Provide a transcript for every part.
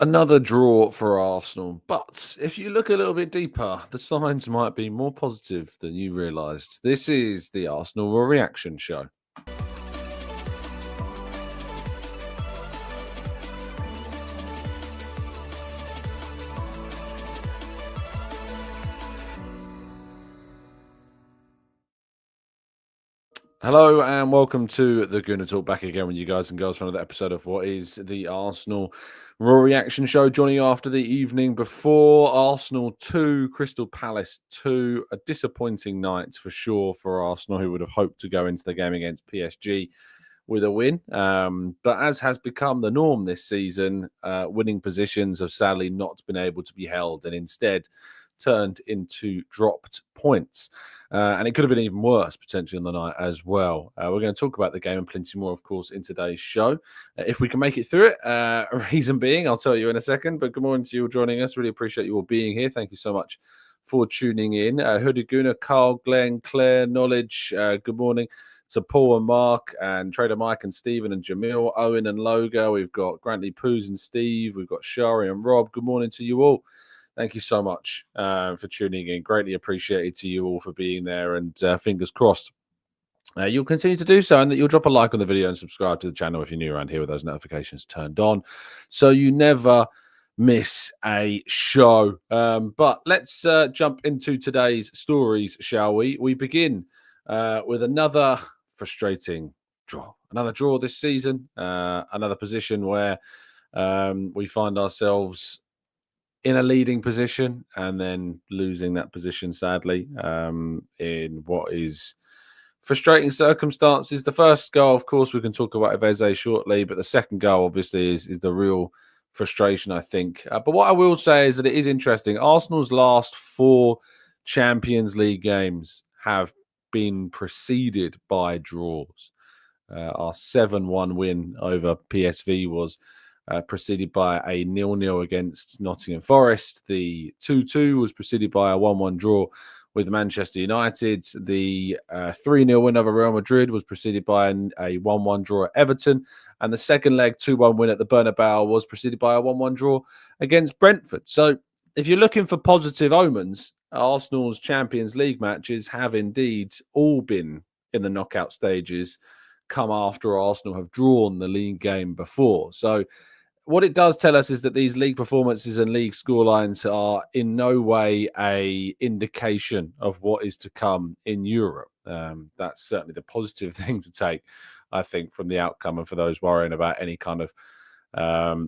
Another draw for Arsenal, but if you look a little bit deeper, the signs might be more positive than you realised. This is the Arsenal Raw Reaction Show. Hello and welcome to the Gooner Talk, back again with you guys and girls for another episode of what is the Arsenal Raw Reaction Show. Joining you after the evening before Arsenal 2, Crystal Palace 2. A disappointing night for sure for Arsenal, who would have hoped to go into the game against PSG with a win. But as has become the norm this season, winning positions have sadly not been able to be held and instead turned into dropped points. And it could have been even worse potentially on the night as well. We're going to talk about the game and plenty more, of course, in today's show. If we can make it through it, reason being, I'll tell you in a second. But good morning to you all joining us. Really appreciate you all being here. Thank you so much for tuning in. Hoodie Gooner, Carl, Glenn, Claire, Knowledge, good morning to Paul and Mark and Trader Mike and Stephen and Jamil, Owen and Logo. We've got Grantley Poos and Steve. We've got Shari and Rob. Good morning to you all. Thank you so much for tuning in. Greatly appreciated to you all for being there, and fingers crossed you'll continue to do so, and that you'll drop a like on the video and subscribe to the channel if you're new around here with those notifications turned on, so you never miss a show. But let's jump into today's stories, shall we? We begin with another frustrating draw. Another draw this season. Another position where we find ourselves in a leading position and then losing that position, sadly, in what is frustrating circumstances. The first goal, of course, we can talk about Iveze shortly, but the second goal, obviously, is the real frustration, I think. But what I will say is that it is interesting. Arsenal's last 4 Champions League games have been preceded by draws. Our 7-1 win over PSV was preceded by a 0-0 against Nottingham Forest. The 2-2 was preceded by a 1-1 draw with Manchester United. The 3-0 win over Real Madrid was preceded by a 1-1 draw at Everton. And the second leg 2-1 win at the Bernabeu was preceded by a 1-1 draw against Brentford. So if you're looking for positive omens, Arsenal's Champions League matches have indeed all been in the knockout stages, come after Arsenal have drawn the league game before. So what it does tell us is that these league performances and league scorelines are in no way a indication of what is to come in Europe. That's certainly the positive thing to take, I think, from the outcome, and for those worrying about any kind of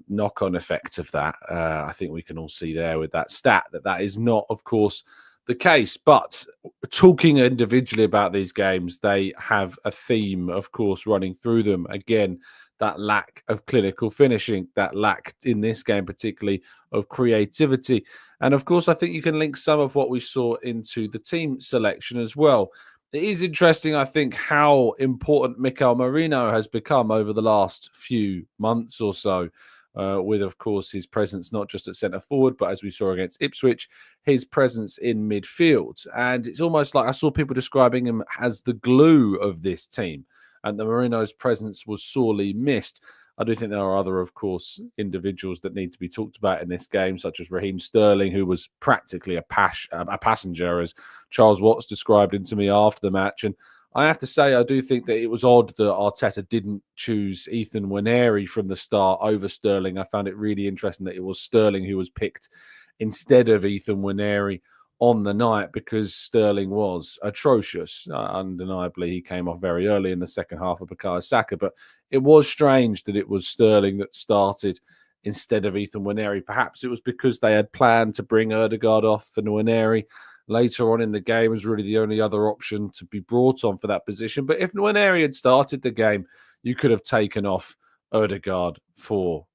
knock-on effect of that, I think we can all see there with that stat that is not, of course, the case. But talking individually about these games, they have a theme, of course, running through them. Again, that lack of clinical finishing, that lack in this game particularly of creativity. And of course, I think you can link some of what we saw into the team selection as well. It is interesting, I think, how important Mikel Merino has become over the last few months or so, with, of course, his presence not just at centre forward, but as we saw against Ipswich, his presence in midfield. And it's almost like I saw people describing him as the glue of this team, and the Marino's presence was sorely missed. I do think there are other, of course, individuals that need to be talked about in this game, such as Raheem Sterling, who was practically a passenger, as Charles Watts described him to me after the match. And I have to say, I do think that it was odd that Arteta didn't choose Ethan Nwaneri from the start over Sterling. I found it really interesting that it was Sterling who was picked instead of Ethan Nwaneri on the night, because Sterling was atrocious. Undeniably, he came off very early in the second half of Bukayo Saka, but it was strange that it was Sterling that started instead of Ethan Nwaneri. Perhaps it was because they had planned to bring Odegaard off for Nwaneri later on in the game was really the only other option to be brought on for that position. But if Nwaneri had started the game, you could have taken off Odegaard for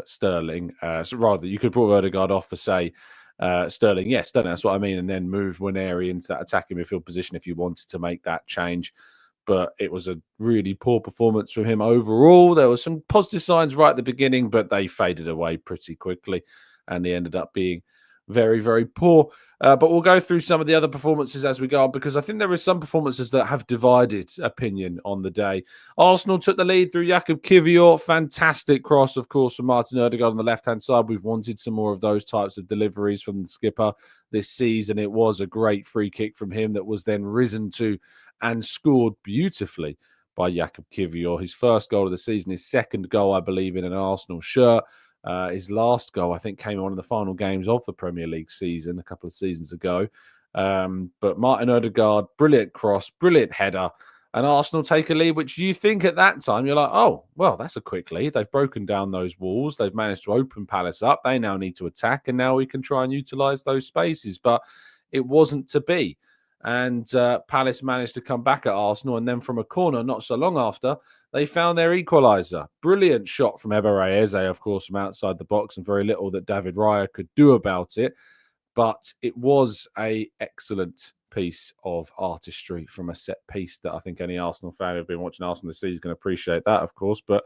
Sterling. So rather, you could put Odegaard off for, say, Sterling. Yes, Sterling, that's what I mean. And then move Nwaneri into that attacking midfield position if you wanted to make that change. But it was a really poor performance from him overall. There were some positive signs right at the beginning, but they faded away pretty quickly. And he ended up being very, very poor. But we'll go through some of the other performances as we go on, because I think there are some performances that have divided opinion on the day. Arsenal took the lead through Jakub Kiwior. Fantastic cross, of course, from Martin Odegaard on the left-hand side. We've wanted some more of those types of deliveries from the skipper this season. It was a great free kick from him that was then risen to and scored beautifully by Jakub Kiwior. His first goal of the season, his second goal, I believe, in an Arsenal shirt. His last goal, I think, came in one of the final games of the Premier League season a couple of seasons ago. But Martin Odegaard, brilliant cross, brilliant header. And Arsenal take a lead, which you think at that time, you're like, oh, well, that's a quick lead. They've broken down those walls. They've managed to open Palace up. They now need to attack, and now we can try and utilise those spaces. But it wasn't to be. And Palace managed to come back at Arsenal. And then from a corner, not so long after, they found their equaliser. Brilliant shot from Eberechi Eze, of course, from outside the box, and very little that David Raya could do about it. But it was an excellent piece of artistry from a set piece that I think any Arsenal fan who've been watching Arsenal this season can appreciate that, of course. But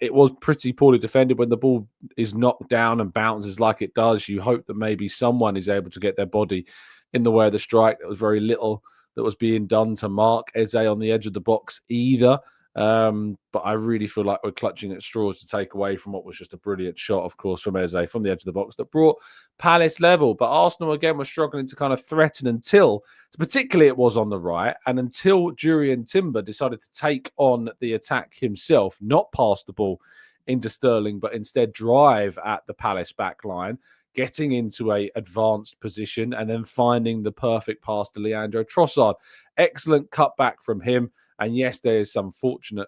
it was pretty poorly defended. When the ball is knocked down and bounces like it does, you hope that maybe someone is able to get their body in the way of the strike. There was very little that was being done to mark Eze on the edge of the box either. But I really feel like we're clutching at straws to take away from what was just a brilliant shot, of course, from Eze from the edge of the box that brought Palace level. But Arsenal, again, were struggling to kind of threaten until, particularly it was on the right, and until Jurriën Timber decided to take on the attack himself, not pass the ball into Sterling, but instead drive at the Palace back line, getting into a advanced position and then finding the perfect pass to Leandro Trossard. Excellent cutback from him. And yes, there is some fortunate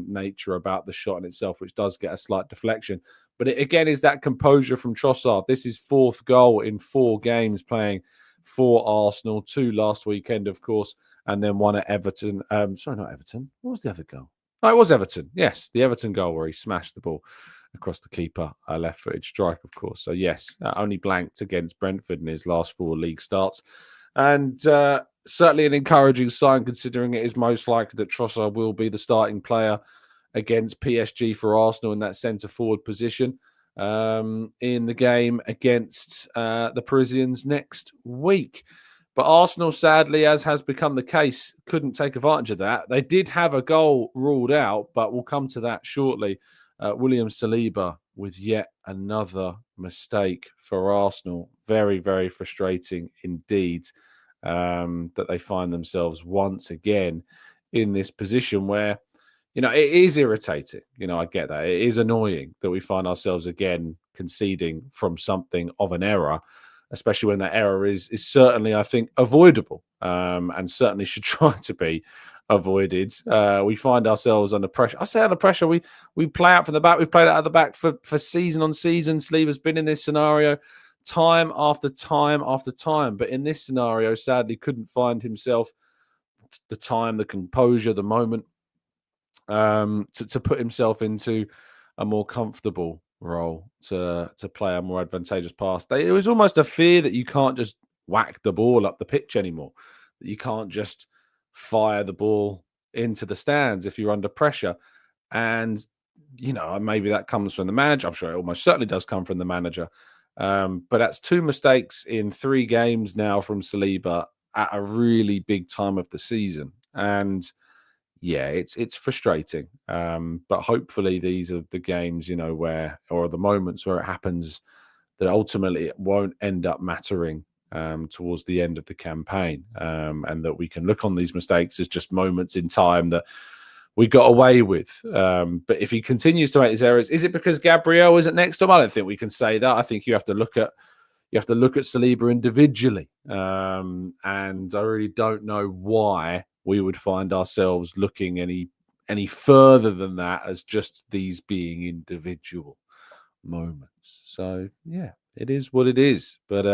nature about the shot in itself, which does get a slight deflection. But it, again, is that composure from Trossard. This is fourth goal in 4 games playing for Arsenal. 2 last weekend, of course, and then 1 at Everton. Sorry, not Everton. What was the other goal? Oh, it was Everton. Yes, the Everton goal where he smashed the ball across the keeper, a left-footed strike, of course. So yes, only blanked against Brentford in his last 4 league starts. And certainly an encouraging sign, considering it is most likely that Trossard will be the starting player against PSG for Arsenal in that centre-forward position in the game against the Parisians next week. But Arsenal, sadly, as has become the case, couldn't take advantage of that. They did have a goal ruled out, but we'll come to that shortly. William Saliba with yet another mistake for Arsenal. Very, very frustrating indeed that they find themselves once again in this position where, you know, it is irritating. You know, I get that. It is annoying that we find ourselves again conceding from something of an error, especially when that error is certainly, I think, avoidable and certainly should try to be avoided. We find ourselves under pressure. I say under pressure. We play out from the back. We've played out of the back for season on season. Saliba's been in this scenario time after time after time. But in this scenario, sadly, couldn't find himself the time, the composure, the moment to put himself into a more comfortable role to play a more advantageous pass. It was almost a fear that you can't just whack the ball up the pitch anymore, that you can't just fire the ball into the stands if you're under pressure. And, you know, maybe that comes from the manager. I'm sure it almost certainly does come from the manager. But that's 2 mistakes in 3 games now from Saliba at a really big time of the season. And yeah, it's frustrating. But hopefully these are the games, you know, where, or the moments where it happens, that ultimately it won't end up mattering towards the end of the campaign. And that we can look on these mistakes as just moments in time that we got away with. But if he continues to make these errors, is it because Gabriel isn't next to him? I don't think we can say that. I think you have to look at Saliba individually. And I really don't know why we would find ourselves looking any further than that as just these being individual moments. So yeah, it is what it is. But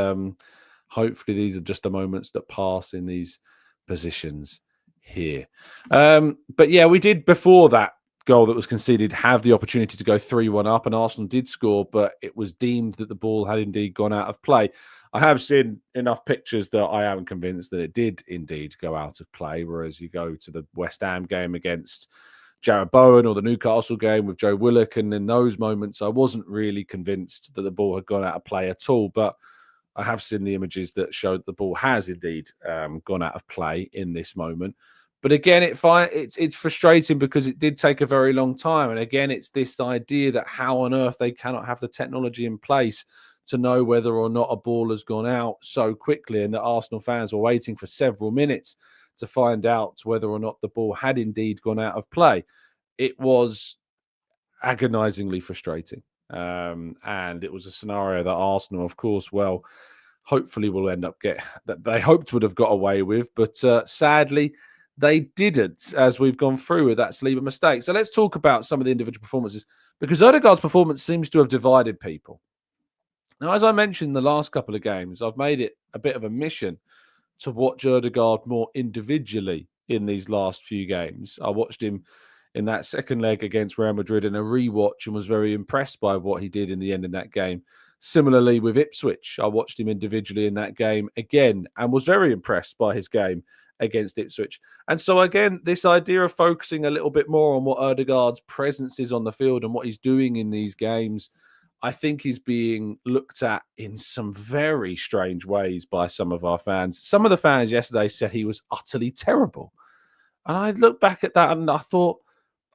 hopefully these are just the moments that pass in these positions here. But yeah, we did, before that goal that was conceded, have the opportunity to go 3-1 up, and Arsenal did score, but it was deemed that the ball had indeed gone out of play. I have seen enough pictures that I am convinced that it did indeed go out of play, whereas you go to the West Ham game against Jarrod Bowen or the Newcastle game with Joe Willock, and in those moments I wasn't really convinced that the ball had gone out of play at all. But I have seen the images that show that the ball has indeed gone out of play in this moment. But again, it's frustrating because it did take a very long time. And again, it's this idea that how on earth they cannot have the technology in place to know whether or not a ball has gone out so quickly, and that Arsenal fans were waiting for several minutes to find out whether or not the ball had indeed gone out of play. It was agonizingly frustrating. And it was a scenario that Arsenal, of course, hopefully will end up that they hoped would have got away with, but sadly they didn't, as we've gone through with that Saliba mistake. So let's talk about some of the individual performances, because Odegaard's performance seems to have divided people. Now, as I mentioned in the last couple of games, I've made it a bit of a mission to watch Odegaard more individually in these last few games. I watched him in that second leg against Real Madrid in a rewatch and was very impressed by what he did in the end in that game. Similarly with Ipswich, I watched him individually in that game again and was very impressed by his game against Ipswich. And so again, this idea of focusing a little bit more on what Odegaard's presence is on the field and what he's doing in these games, I think is being looked at in some very strange ways by some of our fans. Some of the fans yesterday said he was utterly terrible. And I looked back at that and I thought,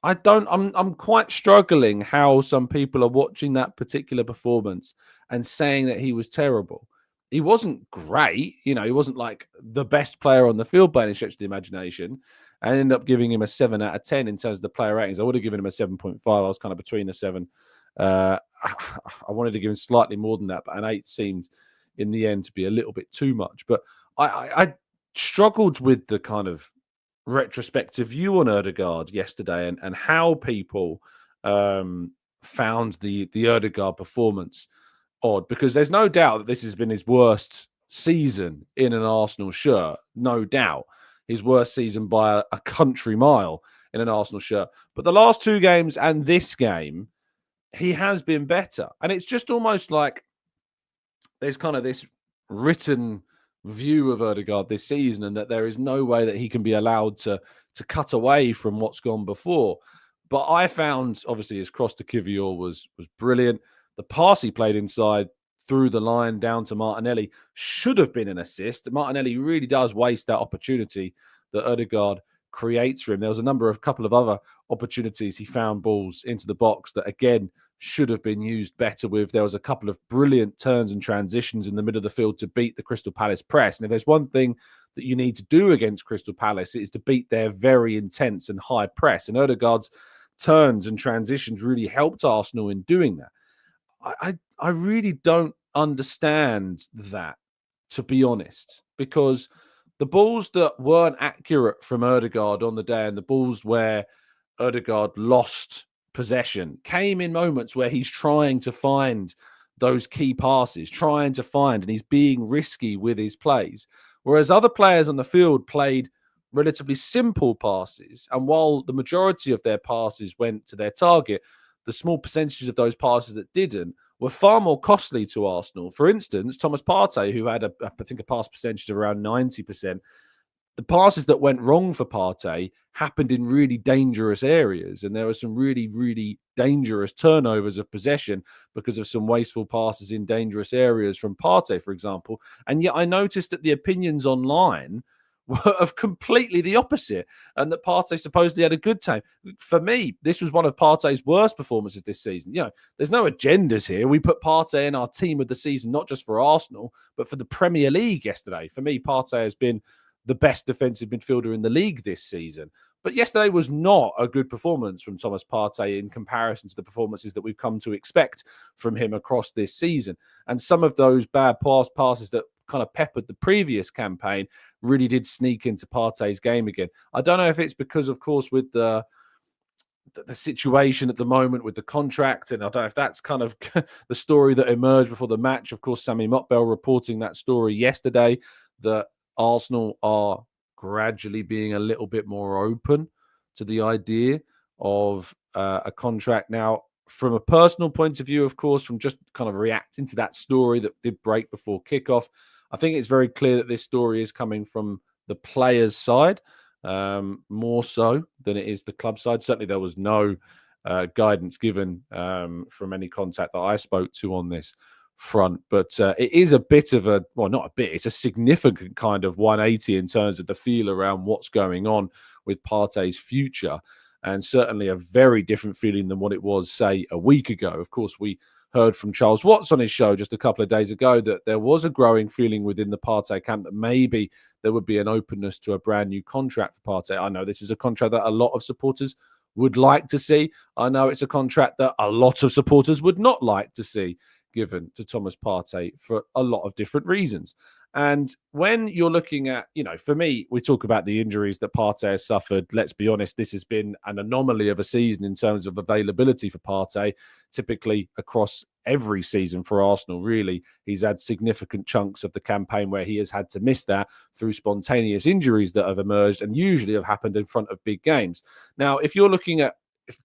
I'm quite struggling how some people are watching that particular performance and saying that he was terrible. He wasn't great, he wasn't like the best player on the field by any stretch of the imagination. I ended up giving him a 7 out of 10 in terms of the player ratings. I would have given him a 7.5. I was kind of between a 7. I wanted to give him slightly more than that, but an 8 seemed in the end to be a little bit too much. But I struggled with the kind of retrospective view on Odegaard yesterday and how people found the Odegaard performance odd, because there's no doubt that this has been his worst season in an Arsenal shirt. No doubt. His worst season by a country mile in an Arsenal shirt. But the last 2 games and this game, he has been better. And it's just almost like there's kind of this written view of Odegaard this season, and that there is no way that he can be allowed to cut away from what's gone before. But I found, obviously, his cross to Kivior was brilliant. The pass he played inside through the line down to Martinelli should have been an assist. Martinelli really does waste that opportunity that Odegaard creates for him. There was a couple of other opportunities. He found balls into the box that, again, should have been used better with. There was a couple of brilliant turns and transitions in the middle of the field to beat the Crystal Palace press. And if there's one thing that you need to do against Crystal Palace, it is to beat their very intense and high press. And Odegaard's turns and transitions really helped Arsenal in doing that. I really don't understand that, to be honest, because the balls that weren't accurate from Odegaard on the day and the balls where Odegaard lost possession came in moments where he's trying to find those key passes, and he's being risky with his plays. Whereas other players on the field played relatively simple passes. And while the majority of their passes went to their target, the small percentages of those passes that didn't were far more costly to Arsenal. For instance, Thomas Partey, who had, I think, a pass percentage of around 90%, the passes that went wrong for Partey happened in really dangerous areas. And there were some really, really dangerous turnovers of possession because of some wasteful passes in dangerous areas from Partey, for example. And yet I noticed that the opinions online were of completely the opposite, and that Partey supposedly had a good time. For me, this was one of Partey's worst performances this season. There's no agendas here. We put Partey in our team of the season, not just for Arsenal, but for the Premier League yesterday. For me, Partey has been the best defensive midfielder in the league this season. But yesterday was not a good performance from Thomas Partey in comparison to the performances that we've come to expect from him across this season. And some of those bad passes that kind of peppered the previous campaign really did sneak into Partey's game again. I don't know if it's because, of course, with the situation at the moment with the contract, and I don't know if that's kind of the story that emerged before the match. Of course, Sami Mokbel reporting that story yesterday, that Arsenal are gradually being a little bit more open to the idea of a contract. Now, from a personal point of view, of course, from just kind of reacting to that story that did break before kickoff, I think it's very clear that this story is coming from the players' side, more so than it is the club side. Certainly, there was no guidance given from any contact that I spoke to on this front. But it is a bit of a, well, not a bit, it's a significant kind of 180 in terms of the feel around what's going on with Partey's future. And certainly a very different feeling than what it was, say, a week ago. Of course, we heard from Charles Watts on his show just a couple of days ago that there was a growing feeling within the Partey camp that maybe there would be an openness to a brand new contract for Partey. I know this is a contract that a lot of supporters would like to see. I know it's a contract that a lot of supporters would not like to see given to Thomas Partey for a lot of different reasons. And when you're looking at, for me, we talk about the injuries that Partey has suffered. Let's be honest, this has been an anomaly of a season in terms of availability for Partey. Typically across every season for Arsenal, really, he's had significant chunks of the campaign where he has had to miss that through spontaneous injuries that have emerged and usually have happened in front of big games. Now, if you're looking at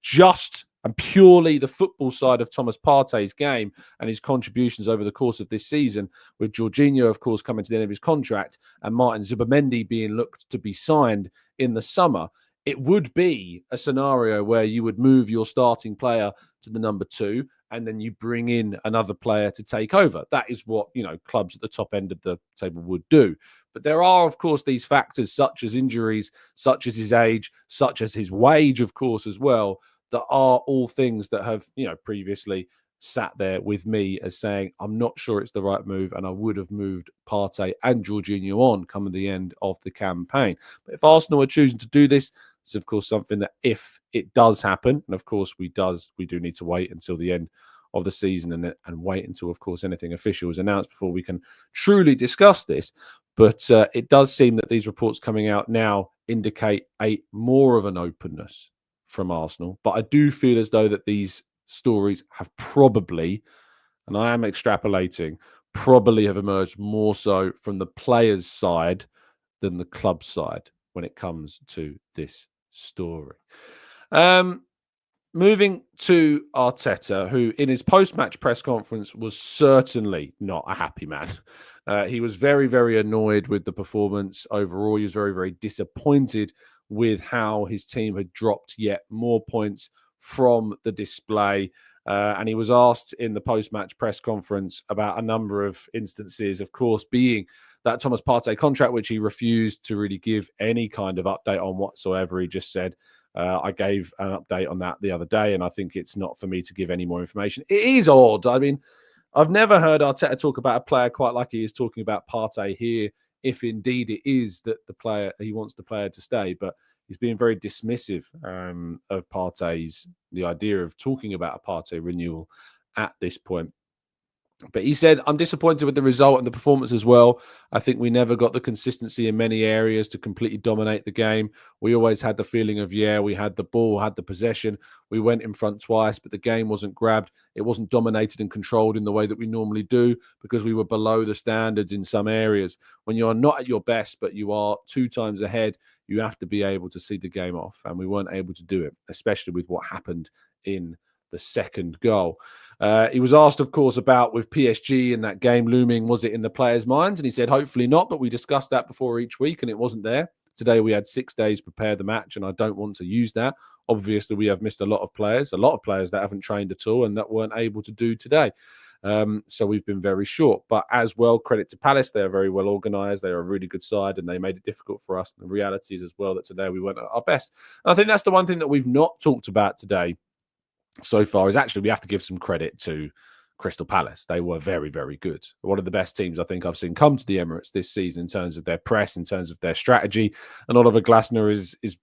just and purely the football side of Thomas Partey's game and his contributions over the course of this season, with Jorginho, of course, coming to the end of his contract and Martin Zubimendi being looked to be signed in the summer, it would be a scenario where you would move your starting player to the number 2 and then you bring in another player to take over. That is what, clubs at the top end of the table would do. But there are, of course, these factors such as injuries, such as his age, such as his wage, of course, as well, that are all things that have, previously sat there with me as saying, I'm not sure it's the right move, and I would have moved Partey and Jorginho on come the end of the campaign. But if Arsenal are choosing to do this, it's of course something that if it does happen, and of course we do need to wait until the end of the season and wait until, of course, anything official is announced before we can truly discuss this. But it does seem that these reports coming out now indicate more of an openness from Arsenal. But I do feel as though that these stories have probably, and I am extrapolating, probably have emerged more so from the players' side than the club side when it comes to this story. Moving to Arteta, who in his post-match press conference was certainly not a happy man. He was very, very annoyed with the performance overall. He was very, very disappointed with how his team had dropped yet more points from the display. And he was asked in the post-match press conference about a number of instances, of course, being that Thomas Partey contract, which he refused to really give any kind of update on whatsoever. He just said, I gave an update on that the other day, and I think it's not for me to give any more information. It is odd. I mean, I've never heard Arteta talk about a player quite like he is talking about Partey here, if indeed it is that he wants the player to stay. But he's being very dismissive of the idea of talking about a Partey renewal at this point. But he said, I'm disappointed with the result and the performance as well. I think we never got the consistency in many areas to completely dominate the game. We always had the feeling of, we had the ball, had the possession. We went in front twice, but the game wasn't grabbed. It wasn't dominated and controlled in the way that we normally do because we were below the standards in some areas. When you're not at your best, but you are 2 times ahead, you have to be able to see the game off. And we weren't able to do it, especially with what happened in the second goal. He was asked, of course, about with PSG and that game looming, was it in the players' minds? And he said, hopefully not, but we discussed that before each week and it wasn't there. Today we had 6 days to prepare the match and I don't want to use that. Obviously, we have missed a lot of players that haven't trained at all and that weren't able to do today. So we've been very short. But as well, credit to Palace, they're very well organised. They're a really good side and they made it difficult for us. And the reality is as well that today we weren't at our best. And I think that's the one thing that we've not talked about today so far is actually we have to give some credit to Crystal Palace. They were very, very good. One of the best teams I think I've seen come to the Emirates this season in terms of their press, in terms of their strategy. And Oliver Glasner is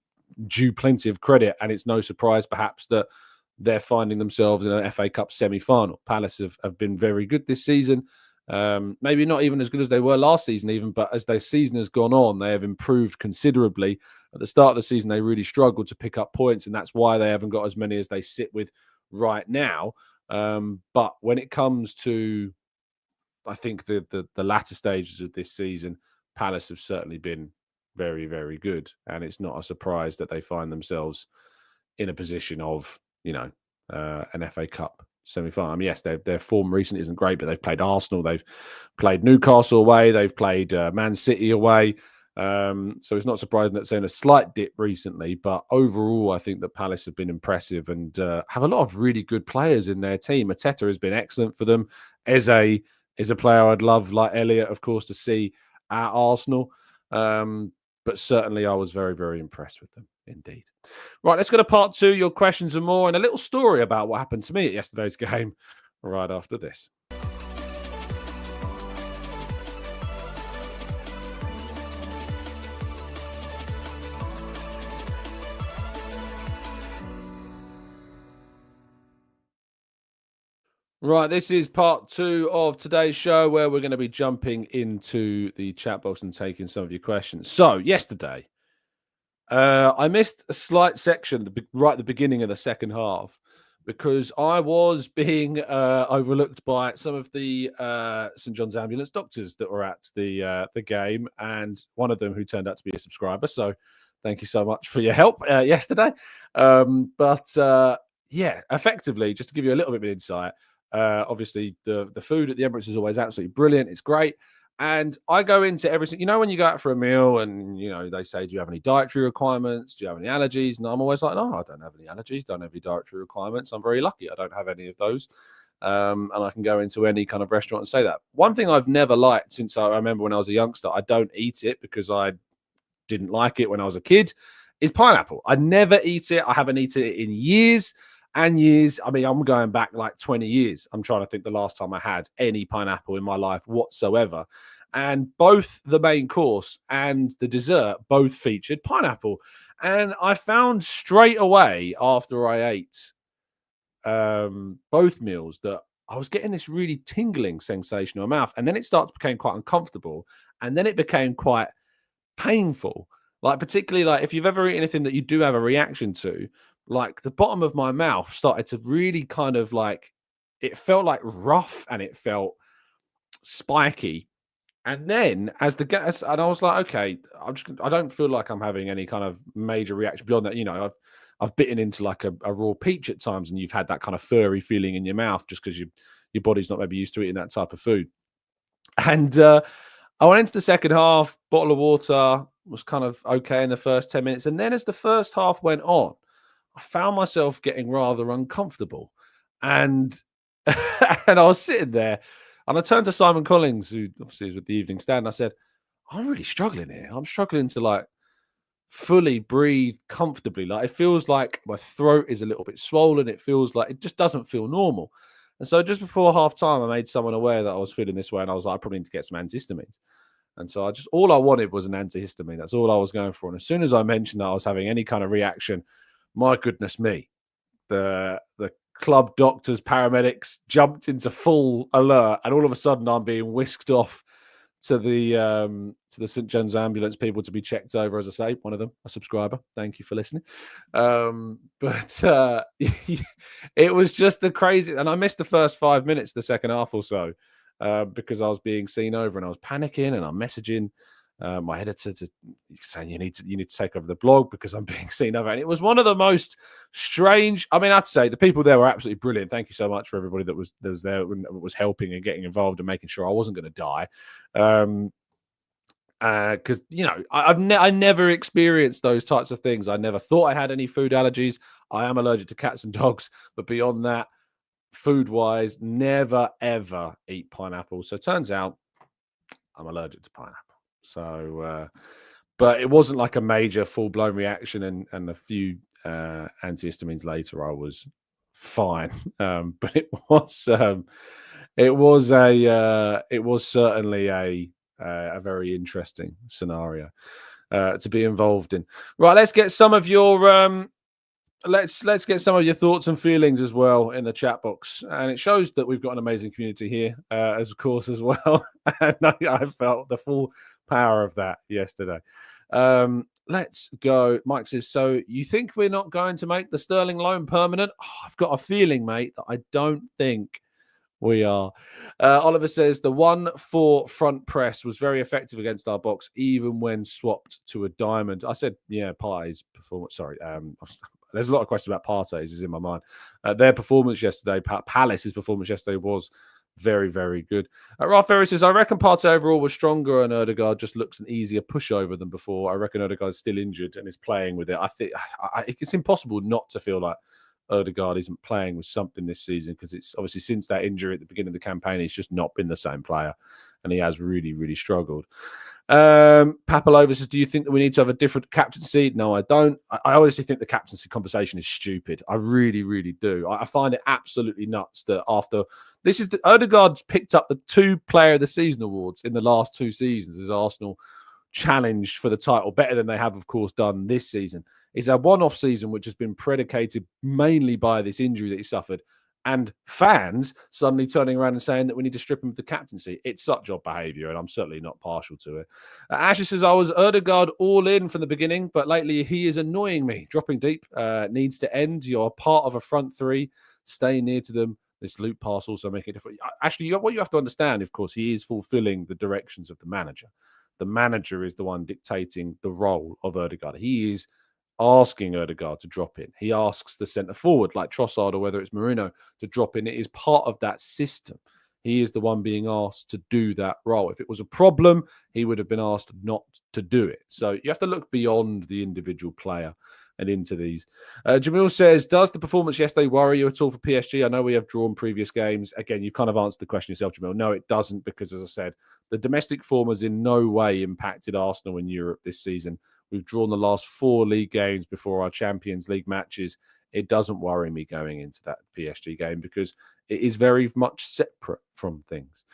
due plenty of credit. And it's no surprise perhaps that they're finding themselves in an FA Cup semi-final. Palace have been very good this season. Maybe not even as good as they were last season even, but as their season has gone on, they have improved considerably. At the start of the season, they really struggled to pick up points, and that's why they haven't got as many as they sit with right now. But when it comes to, I think, the latter stages of this season, Palace have certainly been very, very good. And it's not a surprise that they find themselves in a position of, an FA Cup semi-final. I mean, yes, their form recently isn't great, but they've played Arsenal, they've played Newcastle away, they've played Man City away. So it's not surprising that it's in a slight dip recently, but overall, I think that Palace have been impressive and have a lot of really good players in their team. Ateta has been excellent for them. Eze is a player I'd love, like Elliott, of course, to see at Arsenal. But certainly I was very, very impressed with them indeed. Right, let's go to part two, your questions and more, and a little story about what happened to me at yesterday's game right after this. Right, this is part two of today's show where we're going to be jumping into the chat box and taking some of your questions. So, yesterday, I missed a slight section right at the beginning of the second half because I was being overlooked by some of the St John's Ambulance doctors that were at the game, and one of them who turned out to be a subscriber. So, thank you so much for your help yesterday. Yeah, effectively, just to give you a little bit of insight. Obviously, the food at the Emirates is always absolutely brilliant. It's great. And I go into everything, when you go out for a meal and, they say, do you have any dietary requirements? Do you have any allergies? And I'm always like, no, I don't have any allergies. Don't have any dietary requirements. I'm very lucky. I don't have any of those. And I can go into any kind of restaurant and say that. One thing I've never liked since I remember when I was a youngster, I don't eat it because I didn't like it when I was a kid, is pineapple. I never eat it. I haven't eaten it in years and years. I mean, I'm going back like 20 years. I'm trying to think the last time I had any pineapple in my life whatsoever. And both the main course and the dessert both featured pineapple. And I found straight away after I ate both meals that I was getting this really tingling sensation in my mouth. And then it became quite uncomfortable. And then it became quite painful. Like, particularly like if you've ever eaten anything that you do have a reaction to, like the bottom of my mouth started to really kind of like, it felt like rough and it felt spiky. And then as and I was like, okay, I don't feel like I'm having any kind of major reaction beyond that. I've bitten into like a raw peach at times and you've had that kind of furry feeling in your mouth just because your body's not maybe used to eating that type of food. And I went into the second half, bottle of water, was kind of okay in the first 10 minutes. And then as the first half went on, I found myself getting rather uncomfortable. And and I was sitting there and I turned to Simon Collins, who obviously is with the Evening Stand, and I said, I'm really struggling here. I'm struggling to like fully breathe comfortably. Like it feels like my throat is a little bit swollen. It feels like it just doesn't feel normal. And so just before half time, I made someone aware that I was feeling this way. And I was like, I probably need to get some antihistamines. And so all I wanted was an antihistamine. That's all I was going for. And as soon as I mentioned that I was having any kind of reaction, my goodness me, the club doctors, paramedics jumped into full alert. And all of a sudden I'm being whisked off to the St John's Ambulance people to be checked over. As I say, one of them, a subscriber. Thank you for listening. It was just the crazy, and I missed the first 5 minutes, the second half or so, because I was being seen over and I was panicking and I'm messaging my editor saying you need to take over the blog because I'm being seen over. And it was one of the most strange. I mean, I have to say the people there were absolutely brilliant. Thank you so much for everybody that was there and was helping and getting involved and making sure I wasn't going to die. Because I never experienced those types of things. I never thought I had any food allergies. I am allergic to cats and dogs, but beyond that, food-wise, never ever eat pineapple. So it turns out I'm allergic to pineapple. So, but it wasn't like a major full-blown reaction, and a few antihistamines later, I was fine. But it was certainly a very interesting scenario to be involved in. Right, let's get some of your let's get some of your thoughts and feelings as well in the chat box, and it shows that we've got an amazing community here, as well. And I felt the full power of that yesterday. Let's go. Mike says, so you think we're not going to make the Sterling loan permanent? Oh, I've got a feeling, mate, that I don't think we are. Oliver says the 1-4 front press was very effective against our box, even when swapped to a diamond. I said, yeah, Partey's performance. Sorry, there's a lot of questions about Partey's is in my mind. Their performance yesterday, Palace's performance yesterday was Very, very good. Ralph Ferry says, I reckon Partey overall was stronger and Odegaard just looks an easier pushover than before. I reckon Odegaard's still injured and is playing with it. I think it's impossible not to feel like Odegaard isn't playing with something this season, because it's obviously since that injury at the beginning of the campaign, he's just not been the same player and he has really, really struggled. Papalova says, do you think that we need to have a different captaincy? No, I don't. I honestly think the captaincy conversation is stupid. I really, really do. I find it absolutely nuts that after this is the Odegaard's picked up the 2 Player of the Season awards in the last 2 seasons as Arsenal challenged for the title, better than they have, of course, done this season. It's a one-off season which has been predicated mainly by this injury that he suffered, and fans suddenly turning around and saying that we need to strip him of the captaincy. It's such odd behaviour, and I'm certainly not partial to it. Ashley says, I was Odegaard all in from the beginning, but lately he is annoying me. Dropping deep needs to end. You're part of a front 3. Stay near to them. This loop pass also making it different. Actually, what you have to understand, of course, he is fulfilling the directions of the manager. The manager is the one dictating the role of Odegaard. He is asking Odegaard to drop in. He asks the centre forward, like Trossard or whether it's Marino, to drop in. It is part of that system. He is the one being asked to do that role. If it was a problem, he would have been asked not to do it. So you have to look beyond the individual player and into these. Jamil says, does the performance yesterday worry you at all for PSG? I know we have drawn previous games. Again, you've kind of answered the question yourself, Jamil. No, it doesn't, because as I said, the domestic form has in no way impacted Arsenal in Europe this season. We've drawn the last 4 league games before our Champions League matches. It doesn't worry me going into that PSG game because it is very much separate from things.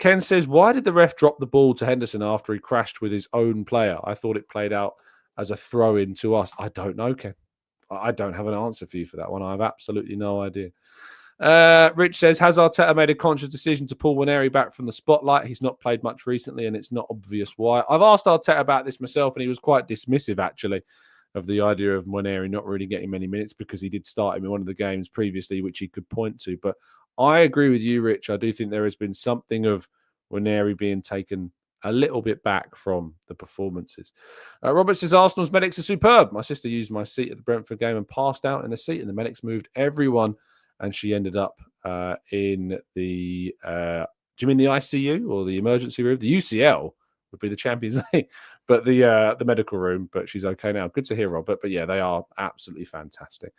Ken says, why did the ref drop the ball to Henderson after he crashed with his own player? I thought it played out as a throw-in to us. I don't know, Ken. I don't have an answer for you for that one. I have absolutely no idea. Rich says, has Arteta made a conscious decision to pull Nwaneri back from the spotlight? He's not played much recently and it's not obvious why. I've asked Arteta about this myself and he was quite dismissive, actually, of the idea of Nwaneri not really getting many minutes because he did start him in one of the games previously, which he could point to. But I agree with you, Rich. I do think there has been something of Nwaneri being taken a little bit back from the performances. Robert says, Arsenal's medics are superb. My sister used my seat at the Brentford game and passed out in the seat, and the medics moved everyone, and she ended up in the, do you mean the ICU or the emergency room? The UCL would be the Champions League, but the medical room, but she's okay now. Good to hear, Robert. But yeah, they are absolutely fantastic.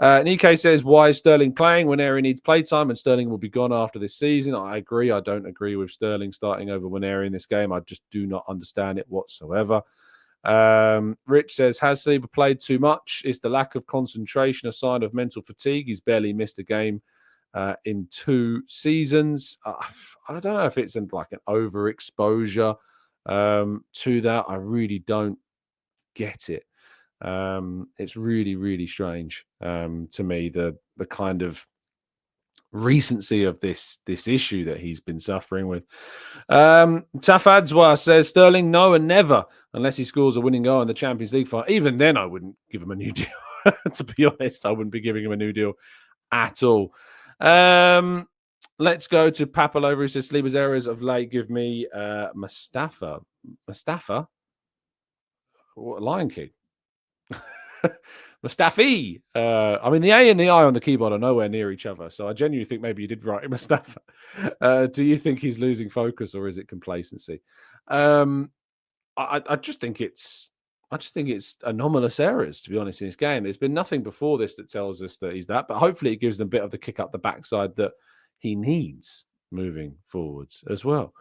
Nike says, why is Sterling playing? Nwaneri needs playtime and Sterling will be gone after this season. I agree. I don't agree with Sterling starting over Nwaneri in this game. I just do not understand it whatsoever. Rich says, has Saliba played too much? Is the lack of concentration a sign of mental fatigue? He's barely missed a game in 2 seasons. I don't know if it's like an overexposure to that. I really don't get it. It's really, really strange to me, the kind of recency of this issue that he's been suffering with. Tafadzwa says, Sterling, no and never, unless he scores a winning goal in the Champions League final. Even then, I wouldn't give him a new deal. To be honest, I wouldn't be giving him a new deal at all. Let's go to Papalova, who says, Saliba's errors of late give me Mustafa? What, Lion King? Mustafi. I mean, the A and the I on the keyboard are nowhere near each other, so I genuinely think maybe you did write Mustafa. Do you think he's losing focus, or is it complacency? I just think it's anomalous errors, to be honest, in this game. There's been nothing before this that tells us that he's that, but hopefully it gives them a bit of the kick up the backside that he needs moving forwards as well.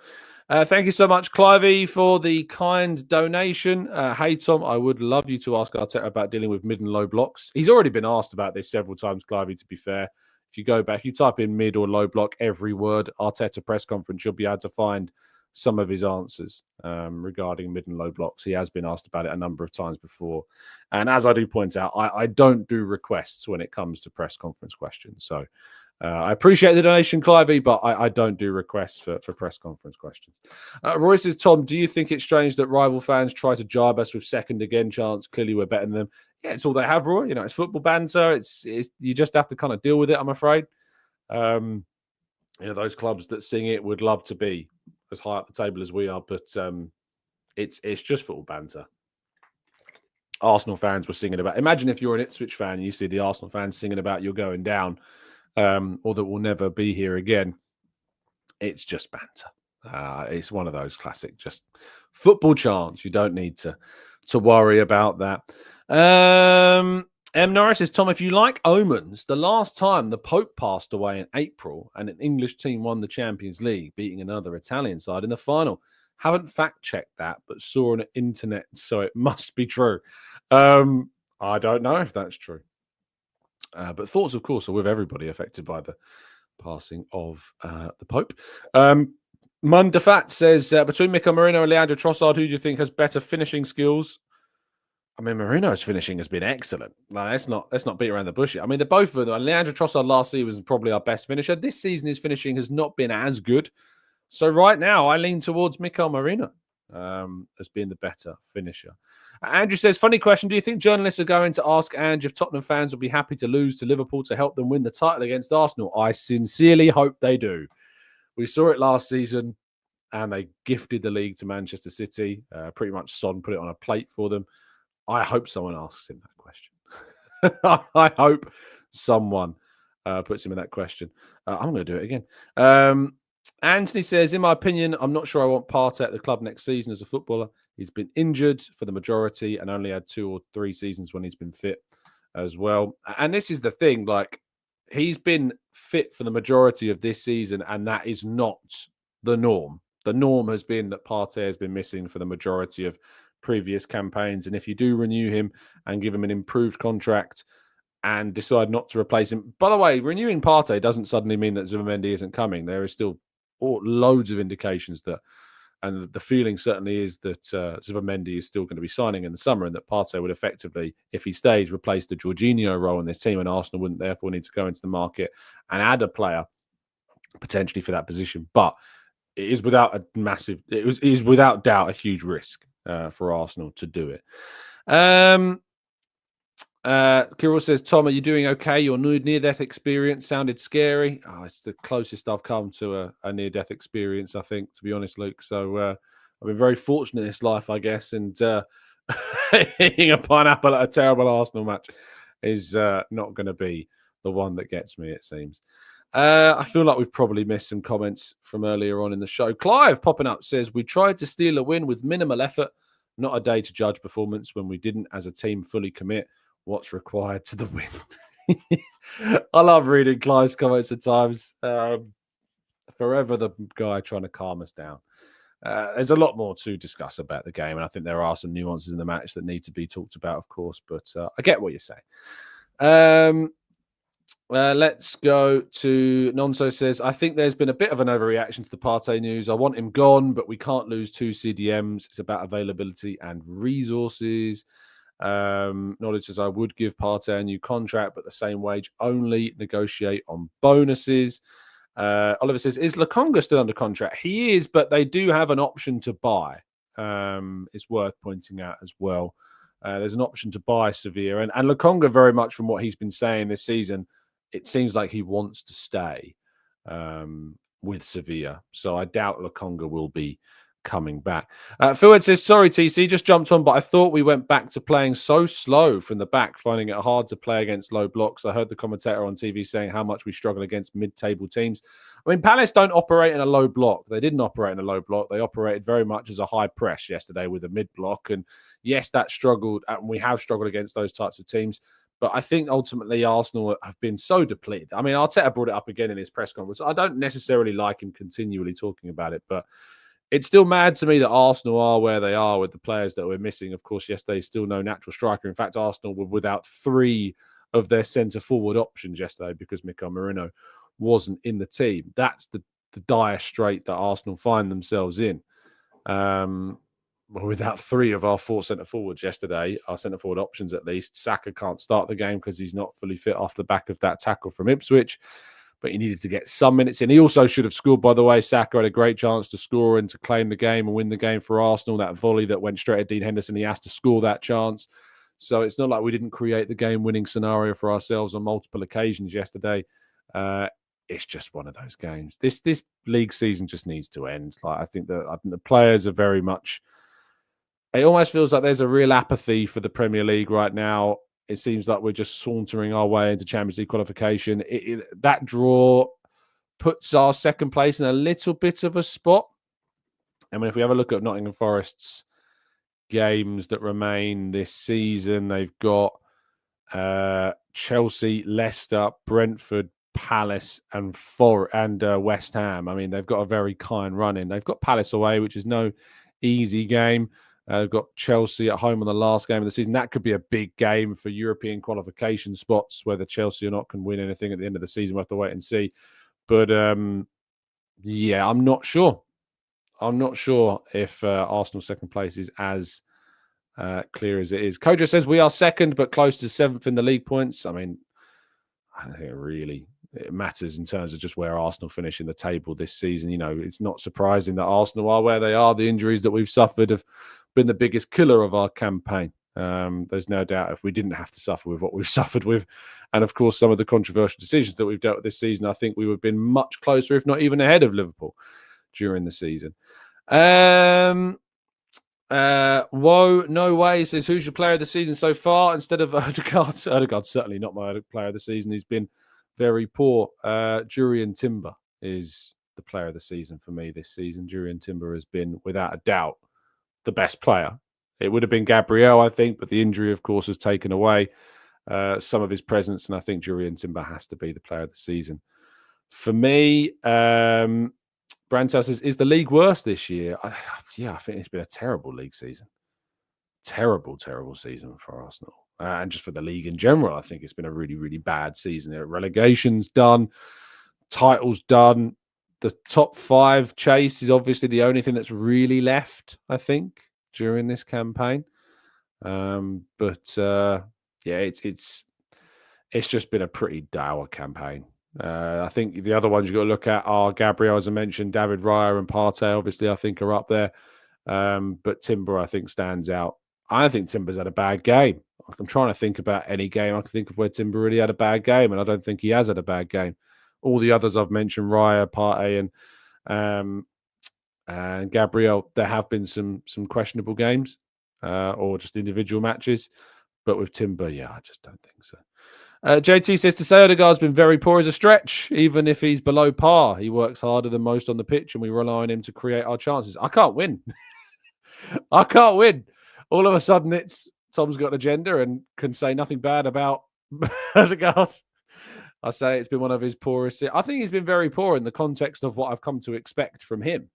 Thank you so much, Clivey, for the kind donation. Hey, Tom, I would love you to ask Arteta about dealing with mid and low blocks. He's already been asked about this several times, Clivey, to be fair. If you go back, if you type in mid or low block, every word, Arteta press conference, you'll be able to find some of his answers regarding mid and low blocks. He has been asked about it a number of times before. And as I do point out, I don't do requests when it comes to press conference questions. So I appreciate the donation, Clivey, but I don't do requests for press conference questions. Roy says, Tom, do you think it's strange that rival fans try to jibe us with second again chants? Clearly we're better than them. Yeah, it's all they have, Roy. You know, it's football banter. It's you just have to kind of deal with it, I'm afraid. You know, those clubs that sing it would love to be as high up the table as we are, but it's just football banter. Arsenal fans were singing about, imagine if you're an Ipswich fan and you see the Arsenal fans singing about you're going down, or that we'll never be here again. It's just banter. It's one of those classic, just football chants. You don't need to worry about that. Norris says, Tom, if you like omens, the last time the Pope passed away in April and an English team won the Champions League, beating another Italian side in the final. Haven't fact-checked that, but saw on the internet, so it must be true. I don't know if that's true. But thoughts, of course, are with everybody affected by the passing of the Pope. Mundafat says, between Mikel Merino and Leandro Trossard, who do you think has better finishing skills? I mean, Marino's finishing has been excellent. Like, let's not beat around the bush. I mean, they're both of them. Leandro Trossard last season was probably our best finisher. This season, his finishing has not been as good. So right now, I lean towards Mikel Merino as being the better finisher. Andrew says, funny question. Do you think journalists are going to ask Ange if Tottenham fans will be happy to lose to Liverpool to help them win the title against Arsenal? I sincerely hope they do. We saw it last season, and they gifted the league to Manchester City. Pretty much Son put it on a plate for them. I hope someone asks him that question. I hope someone puts him in that question. I'm going to do it again. Anthony says, in my opinion, I'm not sure I want Partey at the club next season as a footballer. He's been injured for the majority and only had 2 or 3 seasons when he's been fit as well. And this is the thing, like, he's been fit for the majority of this season, and that is not the norm. The norm has been that Partey has been missing for the majority of previous campaigns. And if you do renew him and give him an improved contract and decide not to replace him, by the way, renewing Partey doesn't suddenly mean that Zubimendi isn't coming. There is still loads of indications that, and the feeling certainly is that Zubimendi is still going to be signing in the summer, and that Partey would effectively, if he stays, replace the Jorginho role in this team, and Arsenal wouldn't therefore need to go into the market and add a player potentially for that position. But it is without doubt a huge risk for Arsenal to do it. Kirill says, Tom, are you doing okay? Your near-death experience sounded scary. Oh, it's the closest I've come to a near-death experience, I think, to be honest, Luke. So I've been very fortunate in this life, I guess, and eating a pineapple at a terrible Arsenal match is not going to be the one that gets me, it seems. I feel like we've probably missed some comments from earlier on in the show. Clive popping up says, we tried to steal a win with minimal effort. Not a day to judge performance when we didn't as a team fully commit what's required to the win. I love reading Clive's comments at times. Forever the guy trying to calm us down. There's a lot more to discuss about the game, and I think there are some nuances in the match that need to be talked about, of course, but I get what you're saying. Let's go to Nonso says, I think there's been a bit of an overreaction to the Partey news. I want him gone, but we can't lose 2 CDMs. It's about availability and resources. Knowledge says, I would give Partey a new contract, but the same wage only, negotiate on bonuses. Oliver says, is Lokonga still under contract? He is, but they do have an option to buy. It's worth pointing out as well. There's an option to buy Sevilla. And Lokonga, very much from what he's been saying this season, it seems like he wants to stay with Sevilla. So I doubt Lokonga will be coming back. Phil says, sorry, TC, just jumped on, but I thought we went back to playing so slow from the back, finding it hard to play against low blocks. I heard the commentator on TV saying how much we struggle against mid-table teams. I mean, Palace don't operate in a low block. They didn't operate in a low block. They operated very much as a high press yesterday with a mid-block. And yes, that struggled, and we have struggled against those types of teams. But I think ultimately Arsenal have been so depleted. I mean, Arteta brought it up again in his press conference. I don't necessarily like him continually talking about it, but it's still mad to me that Arsenal are where they are with the players that we're missing. Of course, yesterday, still no natural striker. In fact, Arsenal were without 3 of their centre-forward options yesterday because Mikel Merino wasn't in the team. That's the dire strait that Arsenal find themselves in. Without 3 of our 4 centre-forwards yesterday, our centre-forward options at least. Saka can't start the game because he's not fully fit off the back of that tackle from Ipswich. But he needed to get some minutes in. He also should have scored, by the way. Saka had a great chance to score and to claim the game and win the game for Arsenal. That volley that went straight at Dean Henderson, he has to score that chance. So it's not like we didn't create the game-winning scenario for ourselves on multiple occasions yesterday. It's just one of those games. This league season just needs to end. Like I think the players are very much... It almost feels like there's a real apathy for the Premier League right now. It seems like we're just sauntering our way into Champions League qualification. That draw puts our second place in a little bit of a spot. I mean, if we have a look at Nottingham Forest's games that remain this season, they've got Chelsea, Leicester, Brentford, Palace, and West Ham. I mean, they've got a very kind run in. They've got Palace away, which is no easy game. They've got Chelsea at home on the last game of the season. That could be a big game for European qualification spots. Whether Chelsea or not can win anything at the end of the season, we'll have to wait and see. But yeah, I'm not sure. I'm not sure if Arsenal's second place is as clear as it is. Kojo says we are second, but close to 7th in the league points. I mean, I don't think it matters in terms of just where Arsenal finish in the table this season. You know, it's not surprising that Arsenal are where they are. The injuries that we've suffered have been the biggest killer of our campaign. There's no doubt if we didn't have to suffer with what we've suffered with, and of course some of the controversial decisions that we've dealt with this season, I think we would have been much closer, if not even ahead of Liverpool during the season. Whoa, no way. Says, who's your player of the season so far instead of Odegaard? Odegaard's certainly not my player of the season. He's been very poor. Jurrien Timber is the player of the season for me this season. Jurrien Timber has been, without a doubt, the best player. It would have been Gabriel, I think, but the injury, of course, has taken away some of his presence, and I think Jurrien Timber has to be the player of the season. For me, Brantel says, is the league worse this year? I think it's been a terrible league season. Terrible season for Arsenal. And just for the league in general, I think it's been a really, really bad season. Relegation's done. Titles done. The top 5 chase is obviously the only thing that's really left, I think, during this campaign. It's just been a pretty dour campaign. I think the other ones you've got to look at are Gabriel, as I mentioned, David Raya and Partey, obviously, I think are up there. But Timber, I think, stands out. I think Timber's had a bad game. I'm trying to think about any game I can think of where Timber really had a bad game, and I don't think he has had a bad game. All the others I've mentioned, Raya, Partey, and Gabriel, there have been some questionable games or just individual matches. But with Timber, I just don't think so. JT says, to say Odegaard's been very poor is a stretch, even if he's below par. He works harder than most on the pitch, and we rely on him to create our chances. I can't win. I can't win. All of a sudden, it's Tom's got an agenda and can say nothing bad about Odegaard. I say it's been one of his poorest. I think he's been very poor in the context of what I've come to expect from him.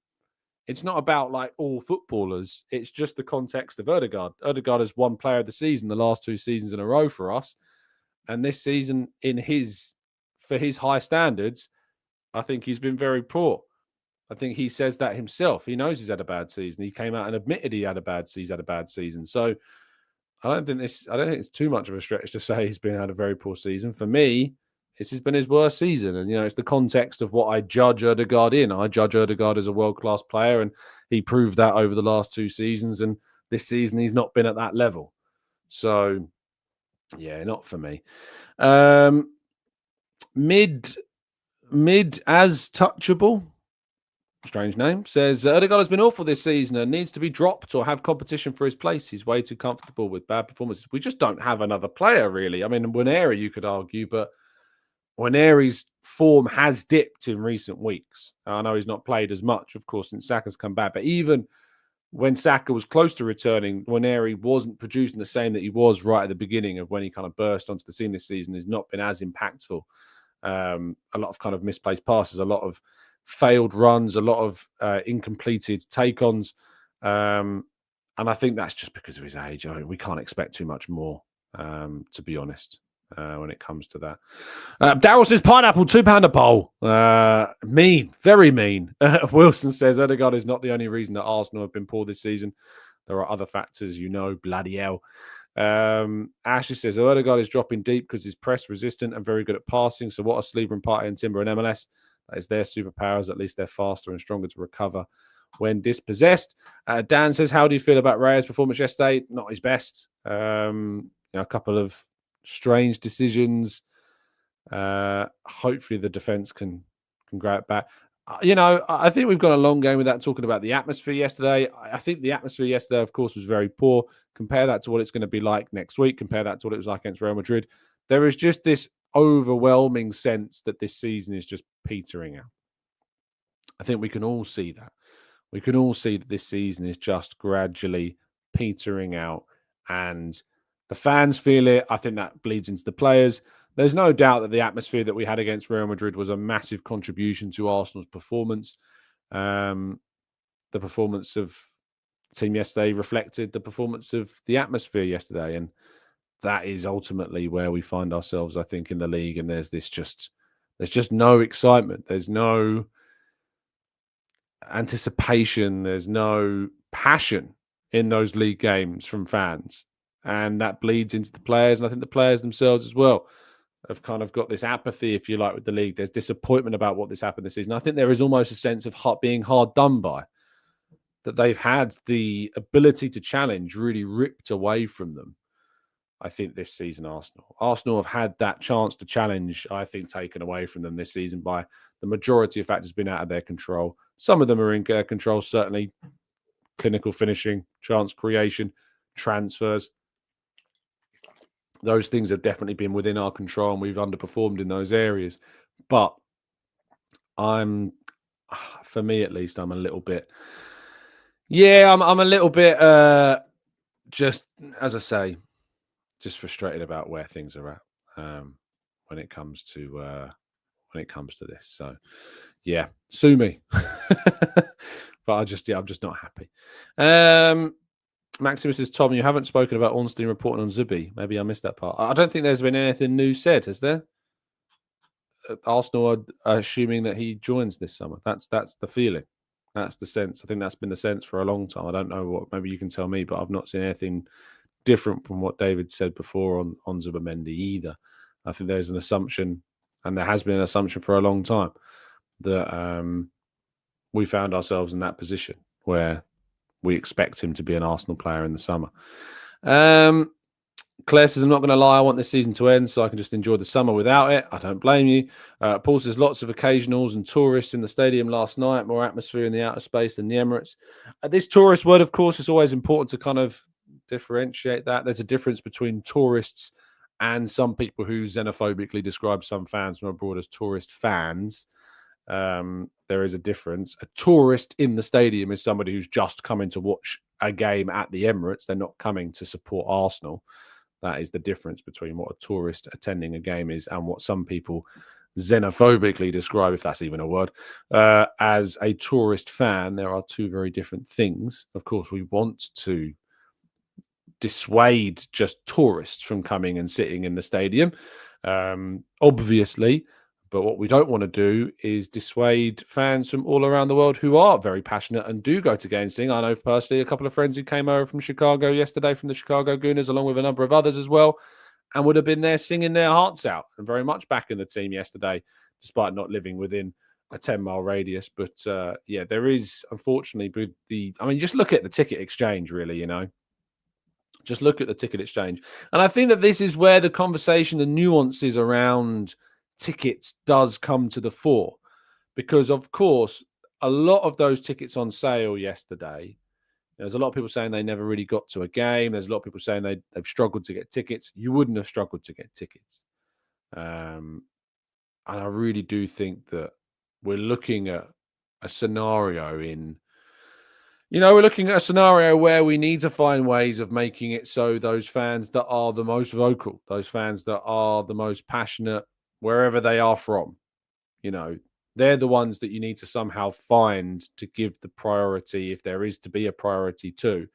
It's not about like all footballers. It's just the context of Odegaard. Odegaard has won player of the season the last 2 seasons in a row for us. And this season, for his high standards, I think he's been very poor. I think he says that himself. He knows he's had a bad season. He came out and admitted he's had a bad season. So I don't think it's too much of a stretch to say he's had a very poor season. For me, this has been his worst season. And, it's the context of what I judge Odegaard in. I judge Odegaard as a world-class player, and he proved that over the last 2 seasons. And this season, he's not been at that level. So, not for me. Mid as touchable, strange name, says Odegaard has been awful this season and needs to be dropped or have competition for his place. He's way too comfortable with bad performances. We just don't have another player, really. I mean, Waneri, you could argue, but Waneri's form has dipped in recent weeks. I know he's not played as much, of course, since Saka's come back, but even when Saka was close to returning, Waneri wasn't producing the same that he was right at the beginning of when he kind of burst onto the scene this season. Has not been as impactful. A lot of kind of misplaced passes, a lot of failed runs, a lot of incompleted take-ons. And I think that's just because of his age. I mean, we can't expect too much more, to be honest, when it comes to that. Daryl says, pineapple, £2 a bowl. Mean, very mean. Wilson says, Odegaard is not the only reason that Arsenal have been poor this season. There are other factors, bloody hell. Ashley says, Odegaard is dropping deep because he's press resistant and very good at passing. So what are Saliba and Partey and Timber and MLS? That is their superpowers. At least they're faster and stronger to recover when dispossessed. Dan says, how do you feel about Raya's performance yesterday? Not his best. A couple of strange decisions. Hopefully the defense can grab it back. I think we've gone a long game without talking about the atmosphere yesterday. I think the atmosphere yesterday, of course, was very poor. Compare that to what it's going to be like next week. Compare that to what it was like against Real Madrid. There is just this overwhelming sense that this season is just petering out. I think we can all see that. We can all see that this season is just gradually petering out, and the fans feel it. I think that bleeds into the players. There's no doubt that the atmosphere that we had against Real Madrid was a massive contribution to Arsenal's performance. Um, the performance of the team yesterday reflected the performance of the atmosphere yesterday, and that is ultimately where we find ourselves, I think, in the league. And there's just no excitement. There's no anticipation. There's no passion in those league games from fans, and that bleeds into the players. And I think the players themselves as well have kind of got this apathy, if you like, with the league. There's disappointment about what this happened this season. I think there is almost a sense of being hard done by, that they've had the ability to challenge really ripped away from them. I think this season, Arsenal have had that chance to challenge, I think, taken away from them this season by the majority of factors been out of their control. Some of them are in control, certainly clinical finishing, chance creation, transfers. Those things have definitely been within our control, and we've underperformed in those areas. But for me at least, I'm a little bit, I'm a little bit, just as I say, just frustrated about where things are at when it comes to this. So yeah, sue me. But I'm just not happy. Maximus says, Tom, you haven't spoken about Ornstein reporting on Zubi. Maybe I missed that part. I don't think there's been anything new said, has there? Arsenal are assuming that he joins this summer. That's the feeling. That's the sense. I think that's been the sense for a long time. I don't know what. Maybe you can tell me, but I've not seen anything different from what David said before on Zubimendi either. I think there's an assumption, and there has been an assumption for a long time, that we found ourselves in that position where we expect him to be an Arsenal player in the summer. Claire says, I'm not going to lie, I want this season to end so I can just enjoy the summer without it. I don't blame you. Paul says, lots of occasionals and tourists in the stadium last night, more atmosphere in the outer space than the Emirates. This tourist word, of course, is always important to kind of differentiate that. There's a difference between tourists and some people who xenophobically describe some fans from abroad as tourist fans. There is a difference. A tourist in the stadium is somebody who's just coming to watch a game at the Emirates. They're not coming to support Arsenal. That is the difference between what a tourist attending a game is and what some people xenophobically describe, if that's even a word, as a tourist fan. There are two very different things. Of course, we want to dissuade just tourists from coming and sitting in the stadium, obviously. But what we don't want to do is dissuade fans from all around the world who are very passionate and do go to games. I know personally a couple of friends who came over from Chicago yesterday, from the Chicago Gooners, along with a number of others as well, and would have been there singing their hearts out and very much back in the team yesterday, despite not living within a 10-mile radius. But yeah, there is, unfortunately, just look at the ticket exchange, really, Just look at the ticket exchange. And I think that this is where the conversation, the nuances around tickets does come to the fore. Because, of course, a lot of those tickets on sale yesterday, there's a lot of people saying they never really got to a game. There's a lot of people saying they've struggled to get tickets. You wouldn't have struggled to get tickets. And I really do think that we're looking at a scenario we're looking at a scenario where we need to find ways of making it so those fans that are the most vocal, those fans that are the most passionate, wherever they are from, they're the ones that you need to somehow find to give the priority, if there is to be a priority to.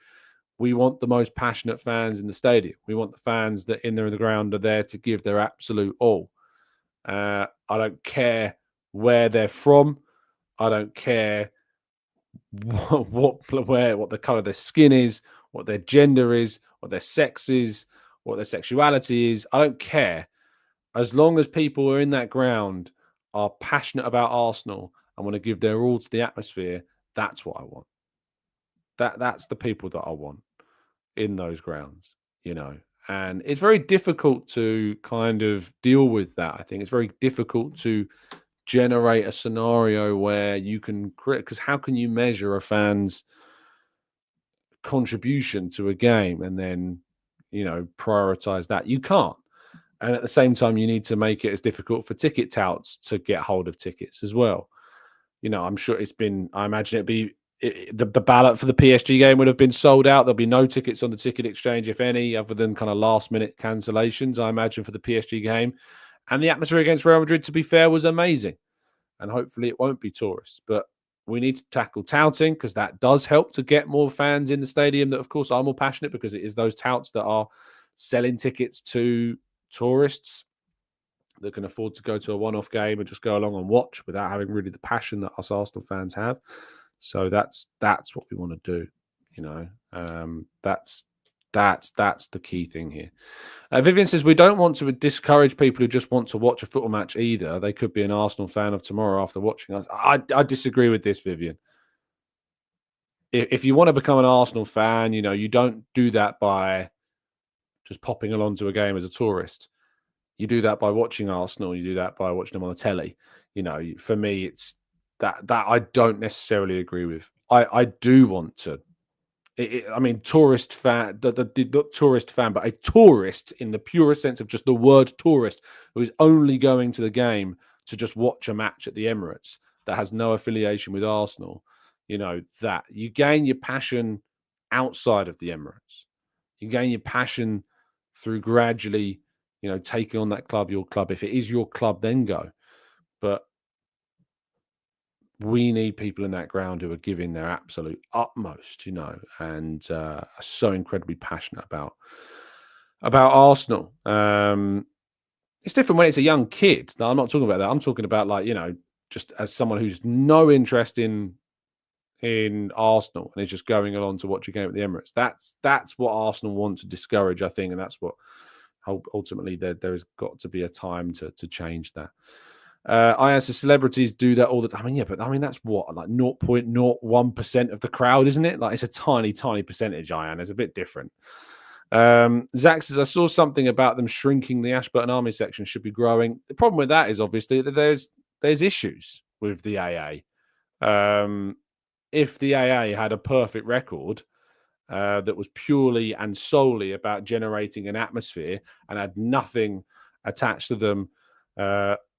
We want the most passionate fans in the stadium. We want the fans that in the ground are there to give their absolute all. I don't care where they're from. I don't care what the color of their skin is, what their gender is, what their sex is, what their sexuality is. I don't care. As long as people are in that ground, are passionate about Arsenal and want to give their all to the atmosphere, that's what I want. That's the people that I want in those grounds, And it's very difficult to kind of deal with that. I think it's very difficult to generate a scenario where you can create, because how can you measure a fan's contribution to a game and then prioritize that? You can't. And at the same time, you need to make it as difficult for ticket touts to get hold of tickets as well. I'm sure it's been. I imagine it'd be the ballot for the PSG game would have been sold out. There'll be no tickets on the ticket exchange, if any, other than kind of last minute cancellations. I imagine for the PSG game, and the atmosphere against Real Madrid, to be fair, was amazing. And hopefully it won't be tourists, but we need to tackle touting because that does help to get more fans in the stadium that, of course, are more passionate because it is those touts that are selling tickets to tourists that can afford to go to a one-off game and just go along and watch without having really the passion that us Arsenal fans have. So that's what we want to do. That's the key thing here. Vivian says we don't want to discourage people who just want to watch a football match either. They could be an Arsenal fan of tomorrow after watching us. I disagree with this, Vivian. If you want to become an Arsenal fan, you don't do that by just popping along to a game as a tourist. You do that by watching Arsenal. You do that by watching them on the telly. For me, it's that I don't necessarily agree with. I do want to. Tourist fan, not tourist fan, but a tourist in the purest sense of just the word tourist, who is only going to the game to just watch a match at the Emirates that has no affiliation with Arsenal. That you gain your passion outside of the Emirates. You gain your passion through gradually, taking on that club, your club. If it is your club, then go. But we need people in that ground who are giving their absolute utmost, and are so incredibly passionate about Arsenal. It's different when it's a young kid. Now, I'm not talking about that. I'm talking about just as someone who's no interest in Arsenal and is just going along to watch a game at the Emirates. That's what Arsenal want to discourage, I think, and that's what ultimately there has got to be a time to change that. As the celebrities do that all the time. That's what, like 0.01% of the crowd, isn't it? Like it's a tiny, tiny percentage, Ian. It's a bit different. Zach says, I saw something about them shrinking the Ashburton Army section should be growing. The problem with that is obviously that there's issues with the AA. If the AA had a perfect record that was purely and solely about generating an atmosphere and had nothing attached to them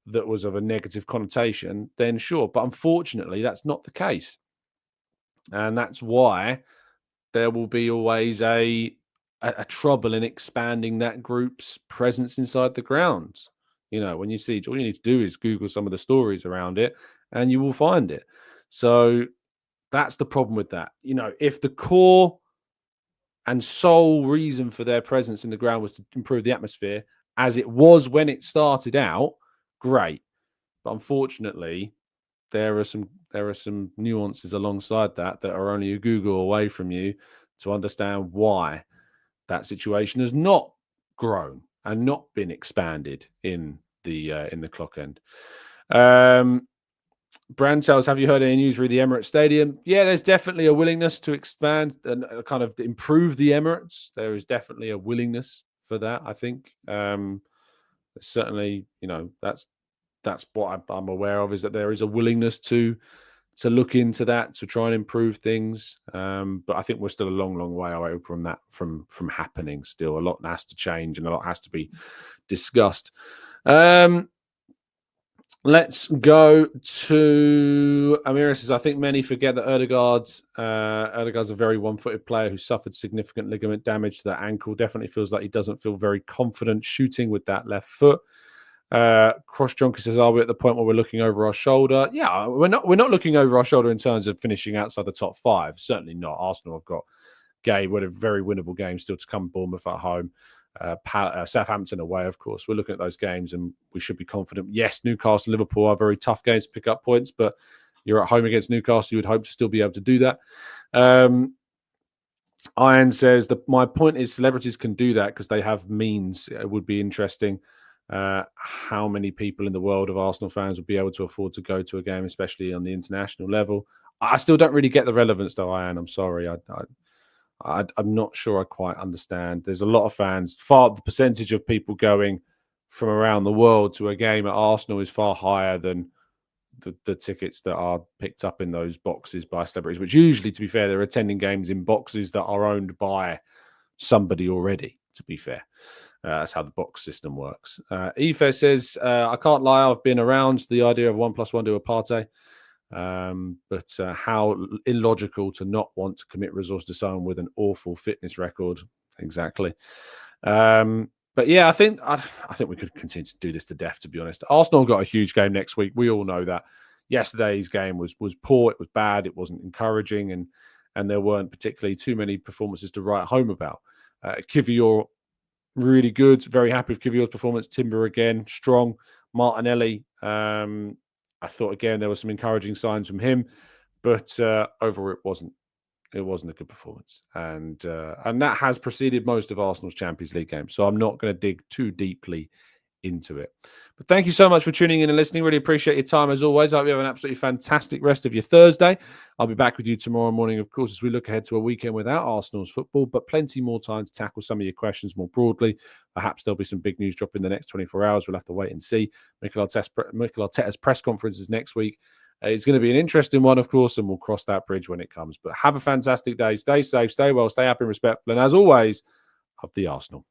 that was of a negative connotation, then sure. But unfortunately, that's not the case. And that's why there will be always a trouble in expanding that group's presence inside the grounds. When you see, all you need to do is Google some of the stories around it and you will find it. So that's the problem with that. If the core and sole reason for their presence in the ground was to improve the atmosphere, as it was when it started out, great. But unfortunately, there are some nuances alongside that are only a Google away from you to understand why that situation has not grown and not been expanded in the clock end. Brand tells, have you heard any news through the Emirates Stadium? Yeah, there's definitely a willingness to expand and kind of improve the Emirates. There is definitely a willingness for that, I think. Certainly, that's what I'm aware of, is that there is a willingness to look into that, to try and improve things. But I think we're still a long, long way away from that, from happening still. A lot has to change and a lot has to be discussed. Let's go to Amira says, I think many forget that Odegaard's a very one-footed player who suffered significant ligament damage to that ankle. Definitely feels like he doesn't feel very confident shooting with that left foot. Cross Jonker says, are we at the point where we're looking over our shoulder? Yeah, we're not looking over our shoulder in terms of finishing outside the top five. Certainly not. Arsenal have got a very winnable game still to come. Bournemouth at home. Southampton away, of course. We're looking at those games and we should be confident. Yes, Newcastle, Liverpool are very tough games to pick up points, but you're at home against Newcastle. You would hope to still be able to do that. Iron says, my point is celebrities can do that because they have means. It would be interesting how many people in the world of Arsenal fans would be able to afford to go to a game, especially on the international level. I still don't really get the relevance, though, Ian. I'm sorry. I'm not sure I quite understand. There's a lot of fans. The percentage of people going from around the world to a game at Arsenal is far higher than the tickets that are picked up in those boxes by celebrities, which usually, to be fair, they're attending games in boxes that are owned by somebody already, to be fair. That's how the box system works. Aoife says, I can't lie, I've been around the idea of 1+1 to a Partey. But how illogical to not want to commit resource to someone with an awful fitness record. Exactly. But yeah, I think we could continue to do this to death, to be honest. Arsenal got a huge game next week. We all know that. Yesterday's game was poor. It was bad. It wasn't encouraging, and there weren't particularly too many performances to write home about. Kivior, really good. Very happy with Kivior's performance. Timber again, strong. Martinelli, I thought again there were some encouraging signs from him, but overall it wasn't. It wasn't a good performance, and that has preceded most of Arsenal's Champions League games. So I'm not going to dig too deeply into it. But thank you so much for tuning in and listening. Really appreciate your time as always. I hope you have an absolutely fantastic rest of your Thursday. I'll be back with you tomorrow morning, of course, as we look ahead to a weekend without Arsenal's football, but plenty more time to tackle some of your questions more broadly. Perhaps there'll be some big news drop in the next 24 hours. We'll have to wait and see. Mikel Arteta's press conferences next week. It's going to be an interesting one, of course, and we'll cross that bridge when it comes. But have a fantastic day. Stay safe, stay well, stay happy and respectful. And as always, up the Arsenal.